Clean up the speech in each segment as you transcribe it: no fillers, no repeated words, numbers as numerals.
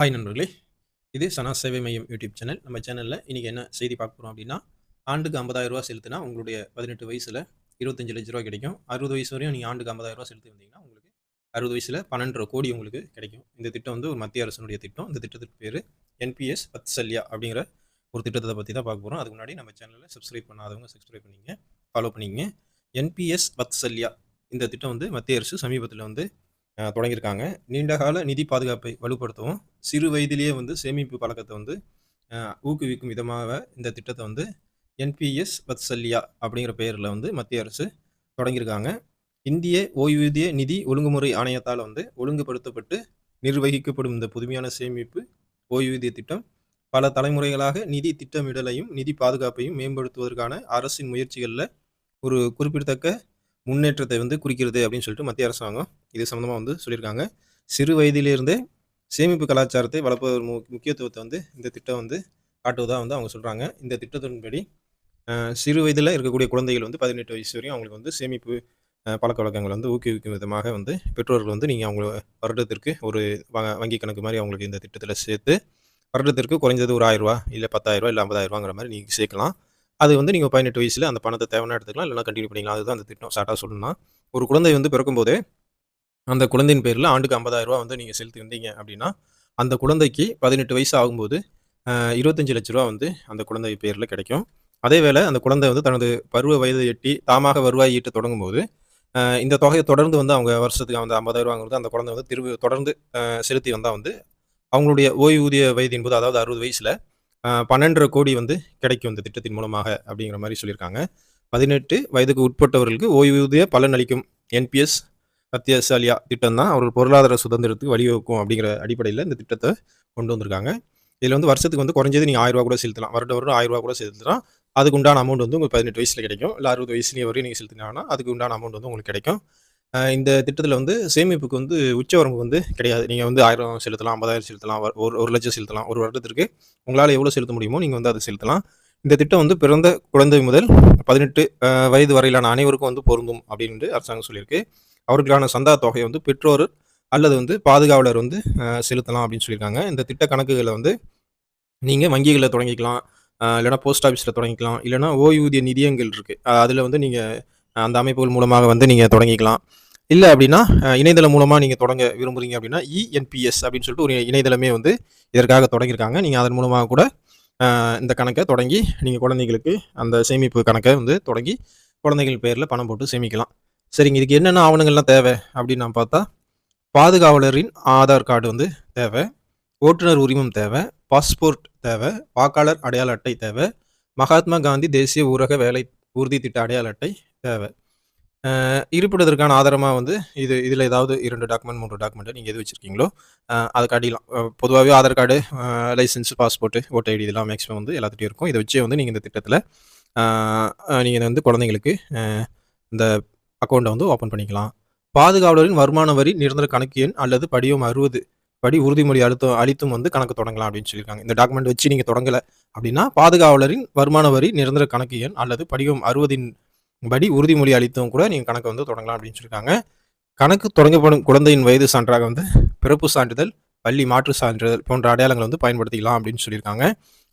Hi நண்பர்களே! இது சனா சேவை மையம் யூடியூப் சேனல். நம்ம சேனல்ல இன்னைக்கு என்ன செய்தி பார்க்க போறோம் அப்படின்னா, ஆண்டுக்கு ரூ. 50,000 செலுத்தினா உங்களுடைய 18 வயசுல ரூ. 25,00,000 கிடைக்கும். 60 வயசு வரையும் நீங்க ஆண்டுக்கு ரூ. 50,000 செலுத்தி வந்தீங்கன்னா, உங்களுக்கு 60 வயசுல 12,50,00,000 கோடி உங்களுக்கு கிடைக்கும். இந்த திட்டம் வந்து ஒரு மத்திய அரசினுடைய திட்டம். இந்த திட்டத்துக்கு பேரு என்பிஎஸ் வத்சல்யா அப்படிங்கிற ஒரு திட்டத்த பத்தி தான் பார்க்க போறோம். அதுக்கு முன்னாடி நம்ம சேனல சப்ஸ்கிரைப் பண்ணாதவங்க சப்ஸ்கிரைப் பண்ணிக்கங்க. ஃபாலோ பண்ணிக்கங்க. என்பிஎஸ் வத்சல்யா இந்த திட்டம் வந்து மத்திய அரசு சமீபத்தில வந்து தொடங்கியிருக்காங்க. நீண்டகால நிதி பாதுகாப்பை வலுப்படுத்தவும், சிறு வயதிலேயே வந்து சேமிப்பு பழக்கத்த வந்து ஊக்குவிக்கும் விதமாக இந்த திட்டத்த வந்து என்பிஎஸ் வத்சல்யா அப்படிங்கிற பெயர்ல வந்து மத்திய அரசு தொடங்கியிருக்காங்க. இந்திய ஓய்வூதிய நிதி ஒழுங்குமுறை ஆணையத்தால வந்து ஒழுங்குபடுத்தப்பட்டு நிர்வகிக்கப்படும் இந்த புதுமையான சேமிப்பு ஓய்வூதிய திட்டம், பல தலைமுறைகளாக நிதி திட்டமிடலையும், நிதி பாதுகாப்பையும் மேம்படுத்துவதற்கான அரசின் முயற்சிகள்ல ஒரு குறிப்பிடத்தக்க முன்னேற்றத்தை வந்து குறிக்கிறது அப்படின்னு சொல்லிட்டு மத்திய அரசாங்கம் இது சம்மந்தமா வந்து சொல்லியிருக்காங்க. சிறு வயதிலிருந்தே சேமிப்பு கலாச்சாரத்தை வளர்ப்பதன் முக்கியத்துவத்தை வந்து இந்த திட்டம் வந்து காட்டுவதா வந்து அவங்க சொல்றாங்க. இந்த திட்டத்தின்படி சிறு வயதில இருக்கக்கூடிய குழந்தைகள் வந்து 18 வயசு வரையும் அவங்களுக்கு வந்து சேமிப்பு பழக்கவழக்கங்கள் வந்து ஊக்குவிக்கும் விதமாக வந்து பெற்றோர்கள் வந்து நீங்க அவங்க வருடத்திற்கு ஒரு வங்கி கணக்கு மாரி அவங்களுக்கு இந்த திட்டத்தில சேர்த்து, வருடத்திற்கு குறைஞ்சது ஒரு ரூ. 1000 இல்ல ரூ. 10,000 இல்ல ரூ. 50,000ங்கிற மாரி நீங்க சேர்க்கலாம். அது வந்து நீங்க 18 வயசுல அந்த பணத்த தேவைன்னா எடுத்துக்கலாம். இல்லன்னா கன்டின்யூ பண்ணிக்கலாம். அதுதான் அந்த திட்டம் ஷார்ட்டா சொல்லணும்னா. ஒரு குழந்தை வந்து பிறக்கும்போதே, அந்த குழந்தையின் பேர்ல ஆண்டுக்கு ரூ. 50,000 வந்து நீங்க செலுத்தி வந்தீங்க அப்படின்னா, அந்த குழந்தைக்கு 18 வயசு ஆகும்போது ரூ. 25,00,000 வந்து அந்த குழந்தை பேர்ல கிடைக்கும். அதேவேள அந்த குழந்தை வந்து தனது பருவ வயதை எட்டி தாமாக வருவாய் ஈட்டத் தொடங்கும்போது, இந்த தொகைய தொடர்ந்து வந்து அவங்க வருஷத்துக்கு அந்த ரூ. 50,000ங்கிறது அந்த குழந்தை வந்து தொடர்ந்து செலுத்தி வந்தா வந்து, அவங்களுடைய ஓய்வூதிய வயதின் போது அதாவது 60 வயசுல 12,50,00,000 கோடி வந்து கிடைக்கும் இந்த திட்டத்தின் மூலமாக அப்படிங்கிற மாரி சொல்லியிருக்காங்க. 18 வயதுக்கு உட்பட்டவர்களுக்கு ஓய்வூதிய பலன் அளிக்கும் என்பிஎஸ் வத்சல்யா திட்டம் தான் அவர்கள் பொருளாதார சுதந்திரத்துக்கு வழிவகுக்கும் அப்படிங்கிற அடிப்படையில இந்த திட்டத்த கொண்டு வந்திருக்காங்க. இதுல வந்து வருஷத்துக்கு வந்து குறைஞ்சது நீங்க ரூ. 1000 கூட செலுத்தலாம். வருடம் ரூ. 1000 கூட செலுத்தலாம். அதுக்கு உண்டான அமௌண்ட் வந்து உங்களுக்கு 18 வயசுல கிடைக்கும். இல்ல 60 வயசுலயும் வரையும் நீங்க செலுத்தினாங்கன்னா, அதுக்கு உண்டான அமௌண்ட் வந்து உங்களுக்கு கிடைக்கும். இந்த திட்டத்தில வந்து சேமிப்புக்கு வந்து உச்சவரம்பு வந்து கிடையாது. நீங்க வந்து 1000 செலுத்தலாம், 50,000 செலுத்தலாம், 1,00,000 செலுத்தலாம். ஒரு வருடத்திற்கு உங்களால எவ்வளோ செலுத்த முடியுமோ நீங்க வந்து அத செலுத்தலாம். இந்த திட்டம் வந்து பிறந்த குழந்தை முதல் 18 வயது வரையிலான அனைவருக்கும் வந்து பொருந்தும் அப்படின்னு அரசாங்கம் சொல்லியிருக்கு. அவர்களுக்கான சந்தா தொகையை வந்து பெற்றோர் அல்லது வந்து பாதுகாவலர் வந்து செலுத்தலாம் அப்படின்னு சொல்லியிருக்காங்க. இந்த திட்ட கணக்குகள வந்து நீங்க வங்கிகள்ல தொடங்கிக்கலாம். இல்லன்னா போஸ்ட் ஆஃபீஸ்ல தொடங்கிக்கலாம். இல்லன்னா ஓய்வூதிய நிதியங்கள் இருக்கு. அதுல வந்து நீங்க அந்த அமைப்புகள் மூலமாக வந்து நீங்க தொடங்கிக்கலாம். இல்ல அப்படின்னா, இணையதளம் மூலமா நீங்க தொடங்க விரும்புறீங்க அப்படின்னா, இஎன்பிஎஸ் அப்படின்னு சொல்லிட்டு ஒரு இணையதளமே வந்து இதற்காக தொடங்கியிருக்காங்க. நீங்க அதன் மூலமா கூட இந்த கணக்க தொடங்கி, நீங்க குழந்தைகளுக்கு அந்த சேமிப்பு கணக்க வந்து தொடங்கி, குழந்தைகள் பேர்ல பணம் போட்டு சேமிக்கலாம். சரிங்க. இதுக்கு என்னென்ன ஆவணங்கள்லாம் தேவை அப்படின்னு நான் பார்த்தா, பாதுகாவலரின் ஆதார் கார்டு வந்து தேவை. ஓட்டுநர் உரிமம் தேவை. பாஸ்போர்ட் தேவை. வாக்காளர் அடையாள அட்டை தேவை. மகாத்மா காந்தி தேசிய ஊரக வேலை உறுதி திட்ட அடையாள அட்டை தேவை. இருப்பிடத்திற்கான ஆதாரமா வந்து இதில ஏதாவது 2 டாக்குமெண்ட், 3 டாக்குமெண்ட் நீங்க எது வச்சிருக்கீங்களோ, அத காட்டிக்கலாம். பொதுவாவே Aadhaar card, licence, passport, voter ID இதெல்லாம் மேக்ஸிமம் வந்து எல்லாத்துட்டயும் இருக்கும். இத வச்சே வந்து நீங்க இந்த திட்டத்தில நீங்க வந்து குழந்தைங்களுக்கு இந்த அக்கவுண்ட்ட வந்து ஓப்பன் பண்ணிக்கலாம். பாதுகாவலரின் வருமான வரி நிரந்தர கணக்கு எண் அல்லது படிவம் 60 படி உறுதிமொழி அளித்தும் வந்து கணக்கு தொடங்கலாம் அப்படின்னு சொல்லியிருக்காங்க. இந்த டாக்குமெண்ட் வச்சு நீங்க தொடங்கல அப்படின்னா, பாதுகாவலரின் வருமான வரி நிரந்தர கணக்கு எண் அல்லது படிவம் 60ன் படி உறுதிமொழி அளித்தும் கூட நீங்க கணக்க வந்து தொடங்கலாம் அப்படின்னு சொல்லியிருக்காங்க. கணக்கு தொடங்கப்படும் குழந்தையின் வயது சான்றாக வந்து பிறப்பு சான்றிதழ், பள்ளி மாற்று சான்றிதழ் போன்ற அடையாளங்களை வந்து பயன்படுத்திக்கலாம் அப்படின்னு சொல்லியிருக்காங்க.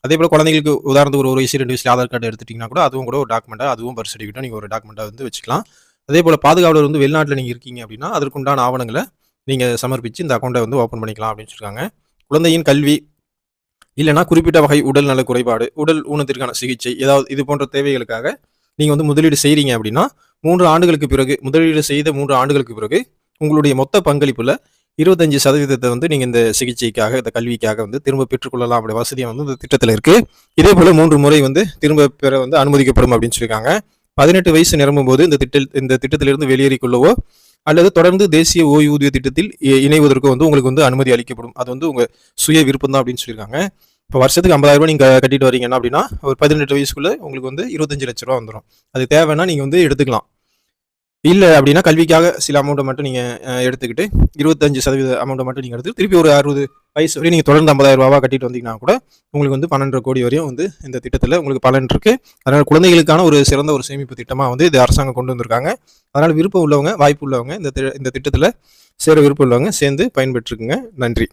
அதேபோல குழந்தைகளுக்கு உதாரணத்துக்கு ஒரு வயசு 2 வயசுல ஆதார் கார்டு எடுத்துட்டீங்கன்னா கூட அதுவும் கூட ஒரு டாக்குமெண்டா, அதுவும் பர்த் சர்டிஃபிகேட்டா நீங்க ஒரு டாக்குமெண்டா வந்து வச்சுக்கலாம். அதேபோல பாதுகாவலர் வந்து வெளிநாட்டில நீங்க இருக்கீங்க அப்படின்னா, அதற்குண்டான ஆவணங்கள நீங்க சமர்ப்பிச்சு இந்த அக்கவுண்ட்ட வந்து ஓப்பன் பண்ணிக்கலாம் அப்படின்னு சொல்லியிருக்காங்க. குழந்தையின் கல்வி இல்லன்னா குறிப்பிட்ட வகை உடல் நல குறைபாடு, உடல் ஊனத்திற்கான சிகிச்சை ஏதாவது இது போன்ற தேவைகளுக்காக நீங்க வந்து முதலீடு செய்றீங்க அப்படின்னா, 3 ஆண்டுகளுக்கு பிறகு முதலீடு செய்த 3 ஆண்டுகளுக்கு பிறகு உங்களுடைய மொத்த பங்களிப்புல 25% வந்து நீங்க இந்த சிகிச்சைக்காக, இந்த கல்விக்காக வந்து திரும்ப பெற்றுக்கொள்ளலாம் அப்படி வசதியும் வந்து இந்த திட்டத்தில இருக்கு. இதேபோல 3 முறை வந்து திரும்ப பெற வந்து அனுமதிக்கப்படும் அப்படின்னு சொல்லியிருக்காங்க. 18 வயசு நிரம்பும்போது இந்த திட்டத்திலிருந்து வெளியேறிக் கொள்ளவோ அல்லது தொடர்ந்து தேசிய ஓய்வூதிய திட்டத்தில் இணைவதற்கோ வந்து உங்களுக்கு வந்து அனுமதி அளிக்கப்படும். அது வந்து உங்க சுய விருப்பம் தான் அப்படின்னு சொல்லியிருக்காங்க. இப்போ வருஷத்துக்கு ரூ. 50,000 நீங்க கட்டிட்டு வரீங்கன்னா அப்படின்னா, ஒரு 18 வயசுக்குள்ள உங்களுக்கு வந்து ரூ. 25,00,000 வந்துரும். அது தேவைன்னா நீங்க வந்து எடுத்துக்கலாம். இல்ல அப்படின்னா கல்விக்காக சில அமௌண்ட்ட மட்டும் நீங்க எடுத்துக்கிட்டு 25% அமௌண்ட்ட மட்டும் நீங்க எடுத்து திருப்பி ஒரு 60 வயசு வரையும் நீங்க தொடர்ந்து ரூ. 50,000 கட்டிட்டு வந்தீங்கன்னா கூட உங்களுக்கு வந்து 12,50,00,000 கோடி வரையும் வந்து இந்த திட்டத்தில உங்களுக்கு பலன் இருக்கு. அதனால குழந்தைகளுக்கான ஒரு சிறந்த ஒரு சேமிப்பு திட்டமா வந்து இது அரசாங்கம் கொண்டு வந்திருக்காங்க. அதனால விருப்பம் உள்ளவங்க, வாய்ப்பு உள்ளவங்க இந்த திட்டத்தில சேர விருப்பம் உள்ளவங்க சேர்ந்து பயன்பெற்றுக்குங்க. நன்றி.